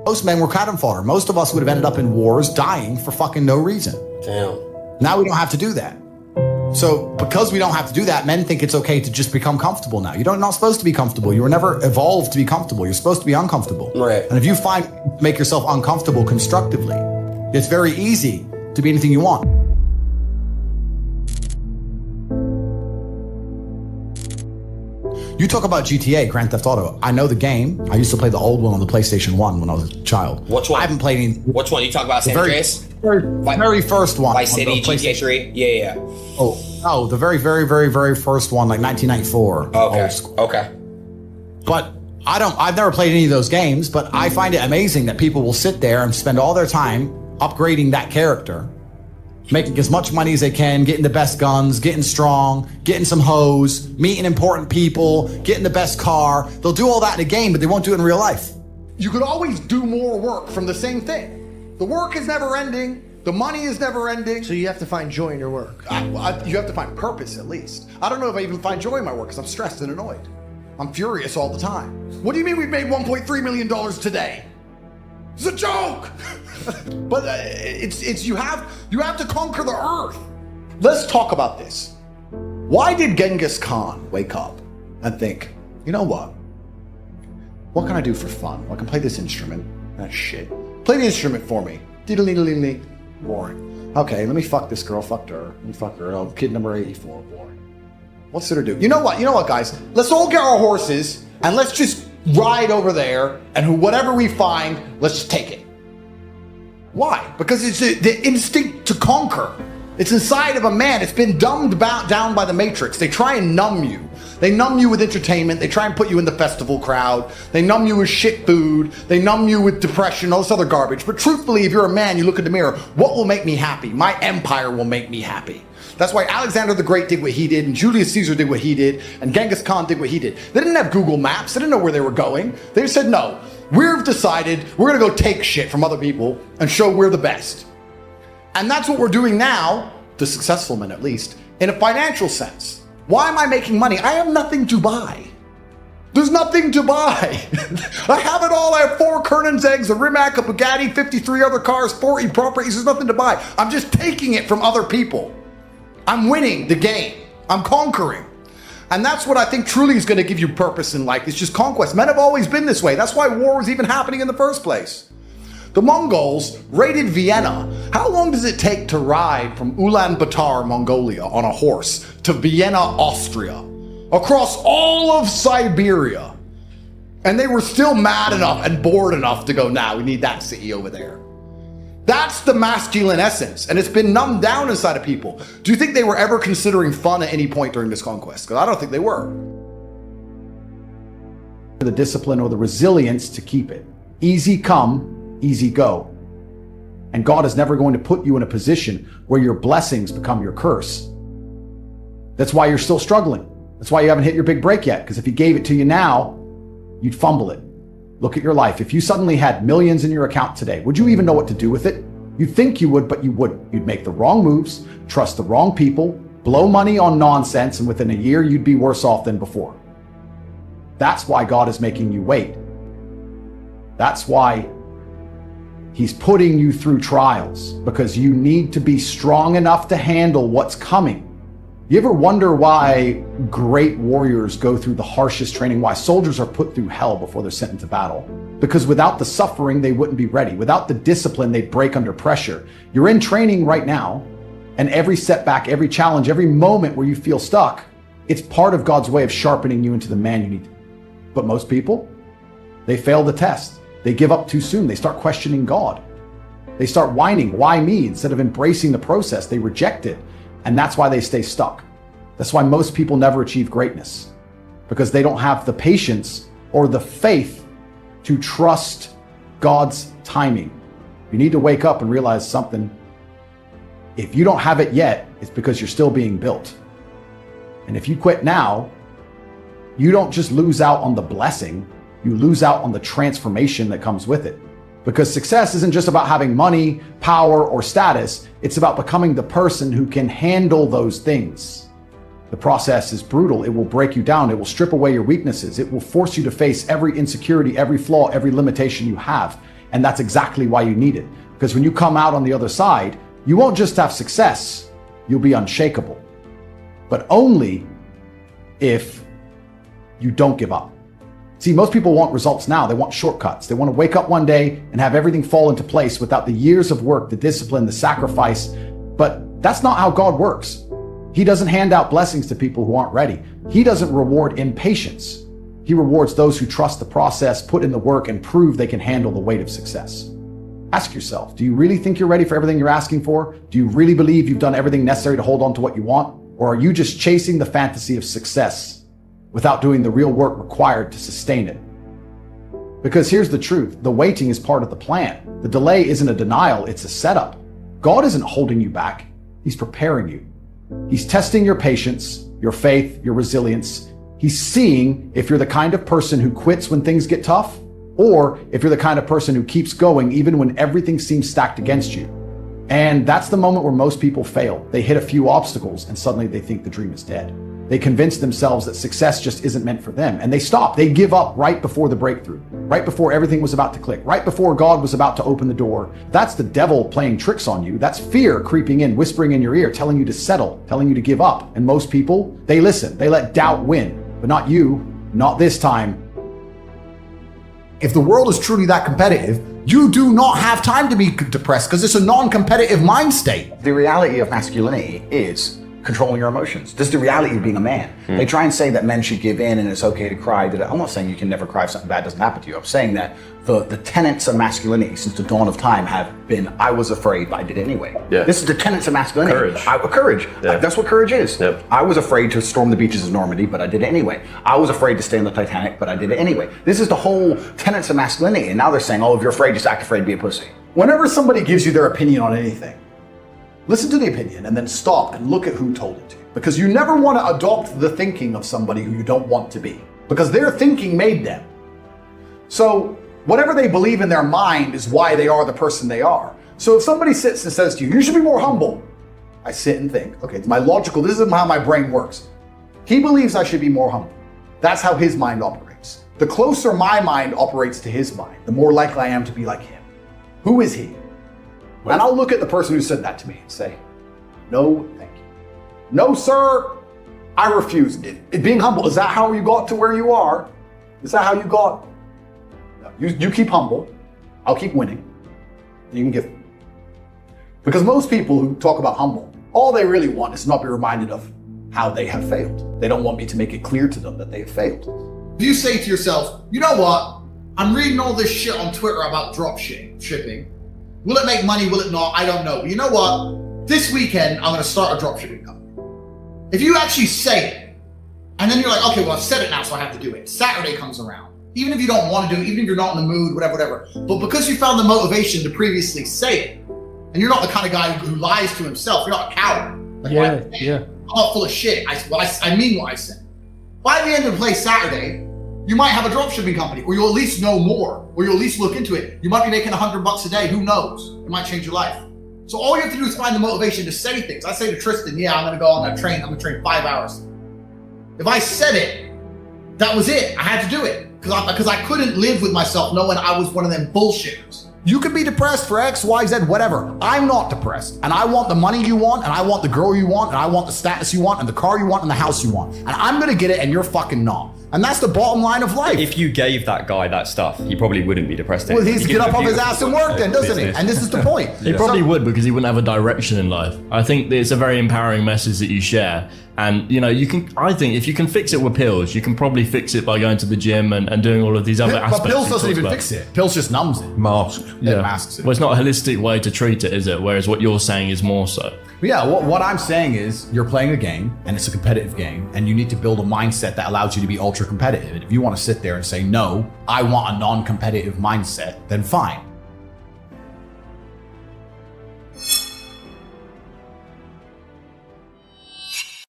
Most men were cannon fodder. Most of us would have ended up in wars dying for fucking no reason. Damn. Now we don't have to do that. So because we don't have to do that, men think it's okay to just become comfortable now. You're not supposed to be comfortable. You were never evolved to be comfortable. You're supposed to be uncomfortable. Right. And if you make yourself uncomfortable constructively, it's very easy to be anything you want. You talk about GTA, Grand Theft Auto. I know the game. I used to play the old one on the PlayStation 1 when I was a child. Which one? I haven't played any. Which one? You talk about San Andreas? Very first one. Vice City, GTA 3? Yeah. Oh, the very first one, like 1994. Okay. But I've never played any of those games, but I find it amazing that people will sit there and spend all their time upgrading that character, making as much money as they can, getting the best guns, getting strong, getting some hoes, meeting important people, getting the best car. They'll do all that in a game, but they won't do it in real life. You could always do more work from the same thing. The work is never ending. The money is never ending. So you have to find joy in your work. You have to find purpose, at least. I don't know if I even find joy in my work because I'm stressed and annoyed. I'm furious all the time. What do you mean we've made $1.3 million today? It's a joke. But it's you have to conquer the earth. Let's talk about this. Why did Genghis Khan wake up and think, you know what? What can I do for fun? Well, I can play this instrument. That's shit. Play the instrument for me. Diddle-diddle-diddle. Boring. Okay, let me fuck this girl. Fucked her. Let me fuck her. Oh, kid number 84. Boring. What's there to do? You know what, guys? Let's all get our horses and let's just ride over there, and whatever we find, let's just take it. Why? Because it's the instinct to conquer. It's inside of a man. It's been dumbed down by the Matrix. They try and numb you. They numb you with entertainment. They try and put you in the festival crowd. They numb you with shit food. They numb you with depression, all this other garbage. But truthfully, if you're a man, you look in the mirror, what will make me happy? My empire will make me happy. That's why Alexander the Great did what he did, and Julius Caesar did what he did, and Genghis Khan did what he did. They didn't have Google Maps. They didn't know where they were going. They just said, no, we've decided we're going to go take shit from other people and show we're the best. And that's what we're doing now, the successful men at least, in a financial sense. Why am I making money? I have nothing to buy. There's nothing to buy. I have it all. I have 4 Kernan's eggs, a Rimac, a Bugatti, 53 other cars, 40 properties. There's nothing to buy. I'm just taking it from other people. I'm winning the game. I'm conquering. And that's what I think truly is going to give you purpose in life. It's just conquest. Men have always been this way. That's why war was even happening in the first place. The Mongols raided Vienna. How long does it take to ride from Ulaanbaatar, Mongolia, on a horse to Vienna, Austria, across all of Siberia? And they were still mad enough and bored enough to go, nah, we need that city over there. That's the masculine essence, and it's been numbed down inside of people. Do you think they were ever considering fun at any point during this conquest? Because I don't think they were. The discipline or the resilience to keep it. Easy come, easy go. And God is never going to put you in a position where your blessings become your curse. That's why you're still struggling. That's why you haven't hit your big break yet, because if He gave it to you now, you'd fumble it. Look at your life. If you suddenly had millions in your account today, would you even know what to do with it? You'd think you would, but you wouldn't. You'd make the wrong moves, trust the wrong people, blow money on nonsense, and within a year, you'd be worse off than before. That's why God is making you wait. That's why He's putting you through trials, because you need to be strong enough to handle what's coming. You ever wonder why great warriors go through the harshest training, why soldiers are put through hell before they're sent into battle? Because without the suffering, they wouldn't be ready. Without the discipline, they'd break under pressure. You're in training right now, and every setback, every challenge, every moment where you feel stuck, it's part of God's way of sharpening you into the man you need. But most people, they fail the test. They give up too soon. They start questioning God. They start whining, why me? Instead of embracing the process, they reject it. And that's why they stay stuck. That's why most people never achieve greatness, because they don't have the patience or the faith to trust God's timing. You need to wake up and realize something. If you don't have it yet, it's because you're still being built. And if you quit now, you don't just lose out on the blessing, you lose out on the transformation that comes with it. Because success isn't just about having money, power, or status. It's about becoming the person who can handle those things. The process is brutal. It will break you down. It will strip away your weaknesses. It will force you to face every insecurity, every flaw, every limitation you have. And that's exactly why you need it. Because when you come out on the other side, you won't just have success, you'll be unshakable. But only if you don't give up. See, most people want results now. They want shortcuts. They want to wake up one day and have everything fall into place without the years of work, the discipline, the sacrifice. But that's not how God works. He doesn't hand out blessings to people who aren't ready. He doesn't reward impatience. He rewards those who trust the process, put in the work, and prove they can handle the weight of success. Ask yourself, do you really think you're ready for everything you're asking for? Do you really believe you've done everything necessary to hold on to what you want? Or are you just chasing the fantasy of success without doing the real work required to sustain it? Because here's the truth, the waiting is part of the plan. The delay isn't a denial, it's a setup. God isn't holding you back, He's preparing you. He's testing your patience, your faith, your resilience. He's seeing if you're the kind of person who quits when things get tough, or if you're the kind of person who keeps going even when everything seems stacked against you. And that's the moment where most people fail. They hit a few obstacles and suddenly they think the dream is dead. They convince themselves that success just isn't meant for them, and they stop. They give up right before the breakthrough, right before everything was about to click, right before God was about to open the door. That's the devil playing tricks on you. That's fear creeping in, whispering in your ear, telling you to settle, telling you to give up. And most people, they listen. They let doubt win, but not you, not this time. If the world is truly that competitive, you do not have time to be depressed because it's a non-competitive mind state. The reality of masculinity is controlling your emotions. This is the reality of being a man. They try and say that men should give in and it's okay to cry. I'm not saying you can never cry if something bad doesn't happen to you. I'm saying that the tenets of masculinity since the dawn of time have been, I was afraid, but I did it anyway. Yeah. This is the tenets of masculinity. Courage. Courage. Yeah. That's what courage is. Yep. I was afraid to storm the beaches of Normandy, but I did it anyway. I was afraid to stay on the Titanic, but I did it anyway. This is the whole tenets of masculinity. And now they're saying, oh, if you're afraid, just act afraid, be a pussy. Whenever somebody gives you their opinion on anything, listen to the opinion and then stop and look at who told it to you. Because you never want to adopt the thinking of somebody who you don't want to be. Because their thinking made them. So whatever they believe in their mind is why they are the person they are. So if somebody sits and says to you, you should be more humble. I sit and think, okay, my logical, this is how my brain works. He believes I should be more humble. That's how his mind operates. The closer my mind operates to his mind, the more likely I am to be like him. Who is he? And I'll look at the person who said that to me and say, no, thank you. No, sir, I refuse. Being humble, is that how you got to where you are? Is that how you got? No, you keep humble. I'll keep winning. You can give. Because most people who talk about humble, all they really want is to not be reminded of how they have failed. They don't want me to make it clear to them that they have failed. If you say to yourself, you know what? I'm reading all this shit on Twitter about drop shipping. Will it make money? Will it not? I don't know. But you know what? This weekend, I'm going to start a drop shipping company. If you actually say it, and then you're like, okay, well, I've said it now, so I have to do it. Saturday comes around. Even if you don't want to do it, even if you're not in the mood, whatever. But because you found the motivation to previously say it, and you're not the kind of guy who lies to himself, you're not a coward. Like, I'm not full of shit. I mean what I said. By the end of the play Saturday, you might have a dropshipping company, or you'll at least know more, or you'll at least look into it. You might be making $100 a day. Who knows? It might change your life. So all you have to do is find the motivation to say things. I say to Tristan, yeah, I'm going to go on that train. I'm going to train 5 hours. If I said it, that was it. I had to do it because I couldn't live with myself knowing I was one of them bullshitters. You could be depressed for X, Y, Z, whatever. I'm not depressed. And I want the money you want, and I want the girl you want, and I want the status you want, and the car you want, and the house you want. And I'm gonna get it, and you're fucking not. And that's the bottom line of life. If you gave that guy that stuff, he probably wouldn't be depressed. Well, he's get up off his ass and work then, doesn't he? And this is the point. He probably would, because he wouldn't have a direction in life. I think it's a very empowering message that you share. And, you know, I think if you can fix it with pills, you can probably fix it by going to the gym and doing all of these other aspects. But pills doesn't even fix it. Pills just numbs it. Masks. Yeah, masks it. Well, it's not a holistic way to treat it, is it? Whereas what you're saying is more so. Yeah, what I'm saying is you're playing a game, and it's a competitive game, and you need to build a mindset that allows you to be ultra competitive. And if you want to sit there and say, no, I want a non-competitive mindset, then fine.